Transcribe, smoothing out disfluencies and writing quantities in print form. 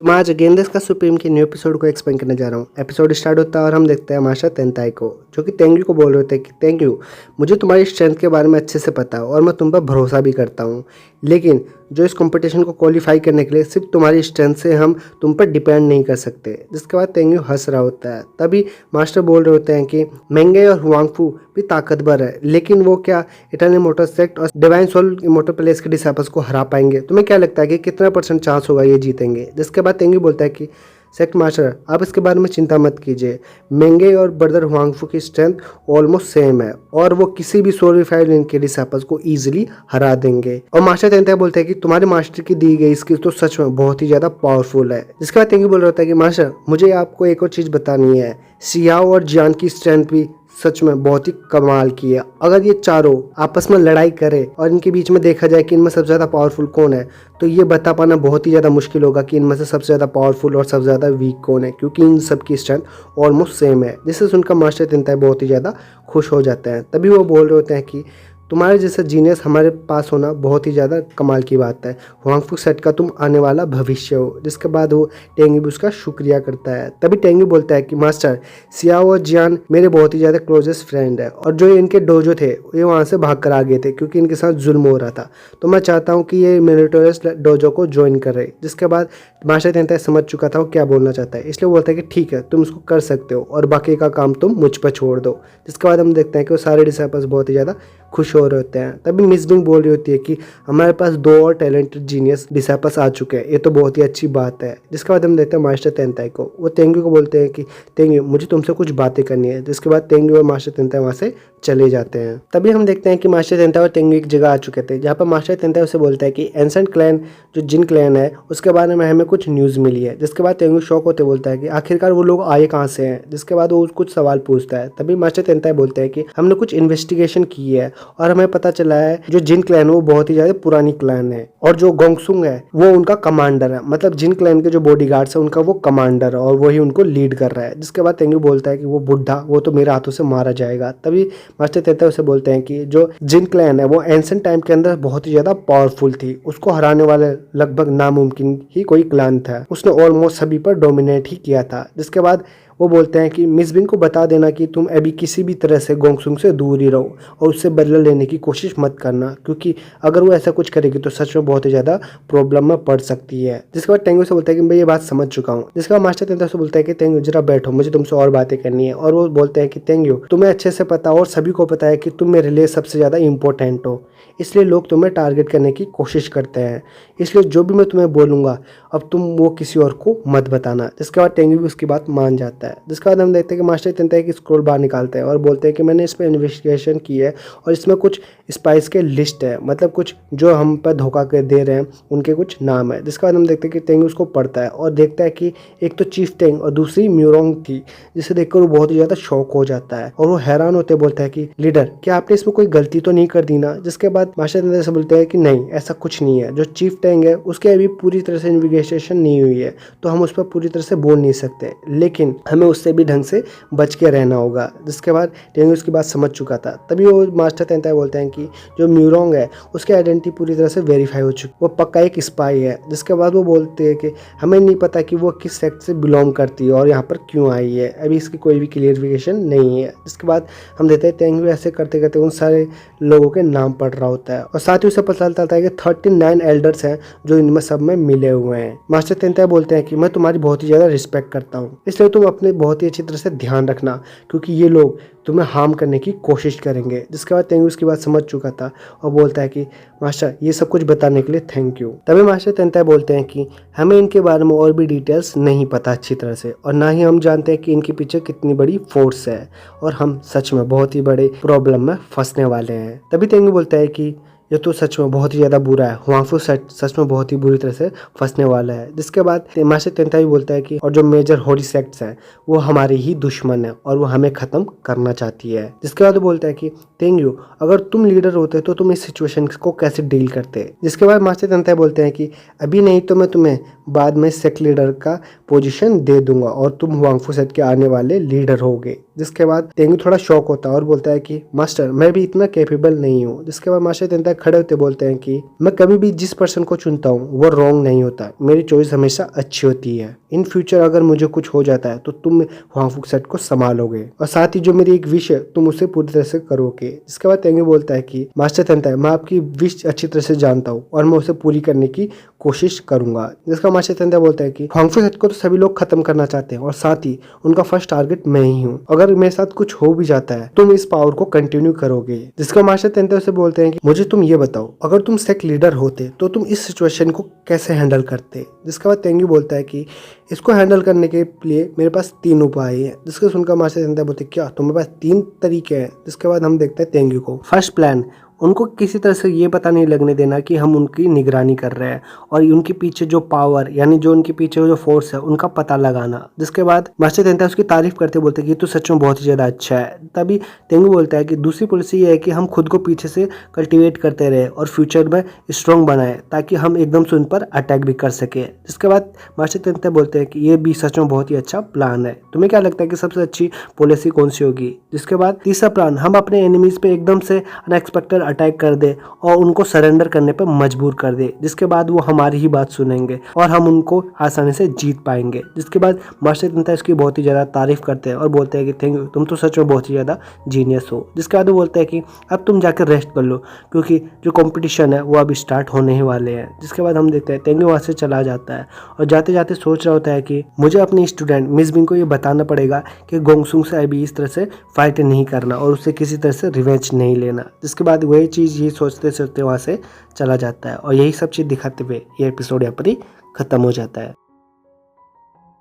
मैं आज गेंदेस का सुप्रीम के न्यू एपिसोड को एक्सप्लेन करने जा रहा हूँ। एपिसोड स्टार्ट होता है और हम देखते हैं मास्टर तेंताई को, जो कि तेंगू को बोल रहे थे कि तेंगू, मुझे तुम्हारी स्ट्रेंथ के बारे में अच्छे से पता है और मैं तुम पर भरोसा भी करता हूँ, लेकिन जो इस कंपटीशन को क्वालिफाई करने के लिए सिर्फ तुम्हारी स्ट्रेंथ से हम तुम पर डिपेंड नहीं कर सकते। जिसके बाद तेंगू हंस रहा होता है। तभी मास्टर बोल रहे होते हैं कि मेंगे और हुआंगफू भी ताकतवर है, लेकिन वो क्या इटर्नल इमॉर्टल सेक्ट और डिवाइन सोल इमॉर्टल प्लेस के डिसाइपल्स को हरा पाएंगे? तुम्हें क्या लगता है कि कितना % चांस होगा ये जीतेंगे? जिसके बाद तेंगू बोलता है कि सेक्ट मास्टर, आप इसके बारे में चिंता मत कीजिए। मेंगे और ब्रदर हुआंगफू की स्ट्रेंथ ऑलमोस्ट सेम है और वो किसी भी सोलिफाइड लिंक के डिसाइपल्स को इजीली हरा देंगे। और मास्टर तेंताई बोलते हैं कि तुम्हारे मास्टर की दी गई स्किल तो सच में बहुत ही ज्यादा पावरफुल है। जिसके बाद तेंगू बोल रहा होता है कि मास्टर, मुझे आपको एक और चीज बतानी है। सियाओ और जियान की स्ट्रेंथ भी सच में बहुत ही कमाल की है। अगर ये चारों आपस में लड़ाई करे और इनके बीच में देखा जाए कि इनमें सबसे ज़्यादा पावरफुल कौन है, तो ये बता पाना बहुत ही ज़्यादा मुश्किल होगा कि इनमें से सबसे ज़्यादा पावरफुल और सबसे ज़्यादा वीक कौन है, क्योंकि इन सब की स्ट्रेंथ ऑलमोस्ट सेम है। जिससे सुनकर मास्टर तेंताई बहुत ही ज़्यादा खुश हो जाते हैं। तभी वो बोल रहे होते हैं कि तुम्हारे जैसा जीनियस हमारे पास होना बहुत ही ज़्यादा कमाल की बात है। हुआंगफू सेट का तुम आने वाला भविष्य हो। जिसके बाद वो टेंगी भी उसका शुक्रिया करता है। तभी टेंगी बोलता है कि मास्टर, सियाओ और जियान मेरे बहुत ही ज़्यादा क्लोजेस्ट फ्रेंड है और जो इनके डोजो थे ये वहाँ से भाग कर आ गए थे क्योंकि इनके साथ जुल्म हो रहा था। तो मैं चाहता हूँ कि ये मेरिटोरियस डोजो को ज्वाइन करे। जिसके बाद मास्टर तेंताई समझ चुका था वो क्या बोलना चाहता है, इसलिए बोलता है कि ठीक है, तुम इसको कर सकते हो और बाकी का काम तुम मुझ पर छोड़ दो। जिसके बाद हम देखते हैं कि वो सारे डिसाइपल्स बहुत ही ज़्यादा खुश हो रहे होते हैं। तभी मिस बिंग बोल रही होती है कि हमारे पास 2 और टैलेंटेड जीनियस डिसाइपल्स आ चुके हैं, ये तो बहुत ही अच्छी बात है। जिसके बाद हम देखते हैं मास्टर तेंताई को। वो तेंगू को बोलते हैं कि तेंगू, मुझे तुमसे कुछ बातें करनी है। जिसके बाद तेंगू और मास्टर तेंताई वहाँ से चले जाते हैं। तभी हम देखते हैं कि मास्टर तेंताई और तेंगू एक जगह आ चुके थे, जहाँ पर मास्टर तेंताई उसे बोलता है कि एंसेंट क्लैन जो जिन क्लैन है उसके बारे में हमें कुछ न्यूज़ मिली है। जिसके बाद तेंगू शौक होते बोलता है कि आखिरकार वो लोग आए कहाँ से हैं। जिसके बाद वो कुछ सवाल पूछता है। तभी मास्टर तेंताई बोलते हैं कि हमने कुछ इन्वेस्टिगेशन की है और हमें पता चला है जो जिन क्लैन है वो बहुत ही ज्यादा पुरानी क्लैन है और जो गोंगसुंग है वो उनका कमांडर है। मतलब जिन क्लैन के जो बॉडीगार्ड्स है उनका वो कमांडर है और वही उनको लीड कर रहा है। जिसके बाद तेंगू बोलता है कि वो बुढ़ा वो तो मेरे हाथों से मारा जाएगा। तभी मास्टर तेंताई उसे बोलते हैं कि जो जिन क्लैन है वो एंसेंट टाइम के अंदर बहुत ही ज्यादा पावरफुल थी, उसको हराने वाले लगभग नामुमकिन ही कोई क्लैन था। उसने ऑलमोस्ट सभी पर डोमिनेट ही किया था। जिसके बाद वो बोलते हैं कि मिस बिंग को बता देना कि तुम अभी किसी भी तरह से गोंगसुंग से दूर ही रहो और उससे बदला लेने की कोशिश मत करना, क्योंकि अगर वो ऐसा कुछ करेगी तो सच में बहुत ही ज़्यादा प्रॉब्लम में पड़ सकती है। जिसके बाद तेंगू से बोलता है कि मैं ये बात समझ चुका हूँ। जिसके बाद मास्टर तेंताई से बोलता है कि तेंगू जरा बैठो, मुझे तुमसे और बातें करनी है। और वो बोलते हैं कि तेंगू, तुम्हें अच्छे से पता और सभी को पता है कि तुम मेरे लिए सबसे ज़्यादा इंपॉर्टेंट हो, इसलिए लोग तुम्हें टारगेट करने की कोशिश करते हैं। इसलिए जो भी मैं तुम्हें बोलूँगा अब तुम वो किसी और को मत बताना। जिसके बाद तेंगू भी उसकी बात मान जाता है। जिसके बाद हम देखते हैं कि मास्टर तेंताई की स्क्रोल बाहर निकालते हैं और बोलते हैं कि मैंने इस पर इन्वेस्टिगेशन की है और इसमें कुछ स्पाइस के लिस्ट है, मतलब कुछ जो हम पर धोखा के दे रहे हैं उनके कुछ नाम है। जिसके बाद हम देखते हैं कि तेंगू उसको पढ़ता है और देखता है कि एक तो चीफ टेंग और दूसरी म्यूरोंग थी, जिसे देखकर वो बहुत ही ज़्यादा शौक हो जाता है और वो हैरान होते बोलता है कि लीडर, क्या आपने इसमें कोई गलती तो नहीं कर दी ना? जिसके बाद मास्टर तेंताई से बोलते हैं कि नहीं, ऐसा कुछ नहीं है। जो चीफ टेंग है उसके अभी पूरी तरह से इन्वेस्टिगेशन नहीं हुई है तो हम उस पर पूरी तरह से बोल नहीं सकते, लेकिन हमें उससे भी ढंग से बच के रहना होगा। जिसके बाद टेंगू उसकी बात समझ चुका था। तभी वो मास्टर तेंताई बोलते हैं कि जो म्यूरोंग है उसकी आइडेंटिटी पूरी तरह से वेरीफाई हो चुकी, वो पक्का एक स्पाई है। जिसके बाद वो बोलते हैं कि हमें नहीं पता कि वो किस सेक्ट से बिलोंग करती है और यहाँ पर क्यों आई है, अभी इसकी कोई भी क्लियरिफिकेशन नहीं है। जिसके बाद हम देखते हैं तेंगू ऐसे करते करते उन सारे लोगों के नाम पढ़ रहा होता है और साथ ही उसे पता चलता है कि 39 एल्डर्स हैं जो इनमें सब में मिले हुए हैं। मास्टर तेंताई बोलते हैं कि मैं तुम्हारी बहुत ही ज़्यादा रिस्पेक्ट करता हूँ, इसलिए तुम अपने बहुत ही अच्छी तरह से ध्यान रखना, क्योंकि ये लोग तुम्हें हार्म करने की कोशिश करेंगे। जिसके बाद तेंगू उसकी बात समझ चुका था और बोलता है कि मास्टर, ये सब कुछ बताने के लिए थैंक यू। तभी मास्टर तेंताई बोलते हैं कि हमें इनके बारे में और भी डिटेल्स नहीं पता अच्छी तरह से और ना ही हम जानते हैं कि इनके पीछे कितनी बड़ी फोर्स है और हम सच में बहुत ही बड़े प्रॉब्लम में फंसने वाले हैं। तभी तेंगू बोलता है कि ये तो सच में बहुत ही ज़्यादा बुरा है, हुआंगफू सच में बहुत ही बुरी तरह से फंसने वाला है। जिसके बाद मास्टर तेंताई बोलता है कि और जो मेजर होरी सेक्ट्स हैं वो हमारी ही दुश्मन है और वो हमें ख़त्म करना चाहती है। जिसके बाद वो बोलता है कि तेंगू, अगर तुम लीडर होते तो तुम इस सिचुएशन को कैसे डील करते? जिसके बाद मास्टर तेंताई बोलते हैं कि अभी नहीं तो मैं तुम्हें बाद में सेक लीडर का पोजीशन दे दूंगा और तुम हुआंगफू सेट के आने वाले लीडर होगे। जिसके बाद तेंगू थोड़ा शॉक होता है और बोलता है कि मास्टर मैं भी इतना कैपेबल नहीं हूँ। जिसके बाद मास्टर तेंताई खड़े होते बोलते हैं कि मैं कभी भी जिस पर्सन को चुनता हूँ वो रॉन्ग नहीं होता, मेरी चॉइस हमेशा अच्छी होती है। इन फ्यूचर अगर मुझे कुछ हो जाता है तो तुम हुआंगफू सेट को संभालोगे और साथ ही जो मेरी एक विश है तुम उसे पूरी तरह से करोगे। जिसके बाद तेंगू बोलता है कि मास्टर तेंताई मैं आपकी विश अच्छी तरह से जानता हूँ और मैं उसे पूरी करने की कोशिश करूंगा। जिसका मास्टर तेंताई बोलता है कि हुआंगफू सेट को तो सभी लोग खत्म करना चाहते हैं और साथ ही उनका फर्स्ट टारगेट मैं ही हूँ। अगर मेरे साथ कुछ हो भी जाता है तुम इस पावर को कंटिन्यू करोगे। जिसका मास्टर तेंताई उसे बोलते हैं कि मुझे तुम ये बताओ अगर तुम सेक लीडर होते तो तुम इस सिचुएशन को कैसे हैंडल करते। जिसके बाद तेंगू बोलता है कि इसको हैंडल करने के लिए मेरे पास 3 उपाय हैं। जिसको सुनकर मास्टर तेंताई बोलते क्या तुम्हारे पास 3 तरीके हैं। जिसके बाद हम देखते हैं तेंगू को। फर्स्ट प्लान, उनको किसी तरह से ये पता नहीं लगने देना कि हम उनकी निगरानी कर रहे हैं और उनके पीछे जो पावर यानी जो उनके पीछे जो फोर्स है उनका पता लगाना। जिसके बाद मास्टर तेंताई उसकी तारीफ करते बोलते हैं कि ये तो सच में बहुत ही ज़्यादा अच्छा है। तभी तेंगू बोलता है कि दूसरी पॉलिसी ये है कि हम खुद को पीछे से कल्टिवेट करते रहे और फ्यूचर में स्ट्रॉन्ग बनाए ताकि हम एकदम से उन पर अटैक भी कर सके। जिसके बाद मास्टर तेंताई बोलते हैं कि ये भी सच में बहुत ही अच्छा प्लान है, तुम्हें क्या लगता है कि सबसे अच्छी पॉलिसी कौन सी होगी। जिसके बाद तीसरा प्लान, हम अपने एनिमीज पे एकदम से अनएक्सपेक्टेड अटैक कर दे और उनको सरेंडर करने पर मजबूर कर दे। जिसके बाद वो हमारी ही बात सुनेंगे और हम उनको आसानी से जीत पाएंगे। जिसके बाद मास्टर तेंताई इसकी बहुत ही ज़्यादा तारीफ करते हैं और बोलते हैं कि थैंक यू, तुम तो सच में बहुत ही ज़्यादा जीनियस हो। जिसके बाद वो बोलते हैं कि अब तुम जाकर रेस्ट कर लो क्योंकि जो कंपटीशन है वो अभी स्टार्ट होने ही वाले हैं। जिसके बाद हम देखते हैं तेंगू वहाँ से चला जाता है और जाते जाते सोच रहा होता है कि मुझे अपनी स्टूडेंट मिस बिंग को ये बताना पड़ेगा कि गोंगसुंग से अभी इस तरह से फाइट नहीं करना और उससे किसी तरह से रिवेंज नहीं लेना। जिसके बाद वही चीज़ ये सोचते सोचते वहाँ से चला जाता है और यही सब चीज़ दिखाते हुए ये एपिसोड यहाँ पर ही खत्म हो जाता है।